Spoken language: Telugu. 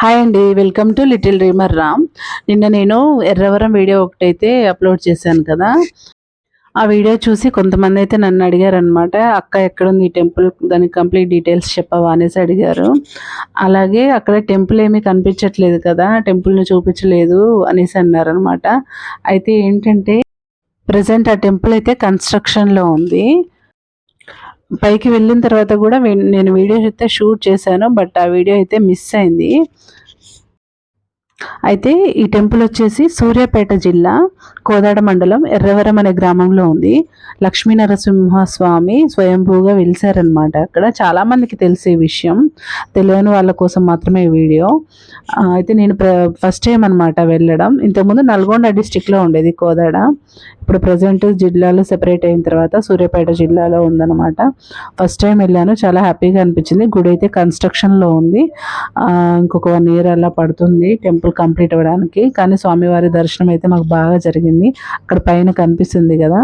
హాయ్ అండి, welcome to little dreamer Ram. నిన్న నేను ఎర్రవరం వీడియో ఒకటైతే అప్లోడ్ చేశాను కదా. ఆ వీడియో చూసి కొంతమంది అయితే నన్ను అడిగారనమాట, అక్క ఎక్కడుంది ఈ టెంపుల్, దానికి కంప్లీట్ డీటెయిల్స్ చెప్పవా అనేసి అడిగారు. అలాగే అక్కడ టెంపుల్ ఏమీ కనిపించట్లేదు కదా, టెంపుల్ని చూపించలేదు అనేసి అన్నారనమాట. అయితే ఏంటంటే ప్రజెంట్ ఆ టెంపుల్ అయితే కన్స్ట్రక్షన్లో ఉంది. పైకి వెళ్ళిన తర్వాత కూడా నేను వీడియో అయితే షూట్ చేశాను, బట్ ఆ వీడియో అయితే మిస్ అయింది. అయితే ఈ టెంపుల్ వచ్చేసి సూర్యాపేట జిల్లా కోదాడ మండలం ఎర్రవరం అనే గ్రామంలో ఉంది. లక్ష్మీ నరసింహస్వామి స్వయంభూగా వెలిసారనమాట. అక్కడ చాలామందికి తెలిసే విషయం, తెలియని వాళ్ళ కోసం మాత్రమే ఈ వీడియో. అయితే నేను ఫస్ట్ టైం అనమాట వెళ్ళడం. ఇంతకుముందు నల్గొండ డిస్టిక్లో ఉండేది కోదాడ, ఇప్పుడు ప్రజెంట్ జిల్లాలో సెపరేట్ అయిన తర్వాత సూర్యాపేట జిల్లాలో ఉందన్నమాట. ఫస్ట్ టైం వెళ్ళాను, చాలా హ్యాపీగా అనిపించింది. గుడి అయితే కన్స్ట్రక్షన్లో ఉంది. ఇంకొక 1 year అలా పడుతుంది టెంపుల్ కంప్లీట్ అవ్వడానికి. కానీ స్వామివారి దర్శనం అయితే మాకు బాగా జరిగింది. అక్కడ పైన కనిపిస్తుంది కదా,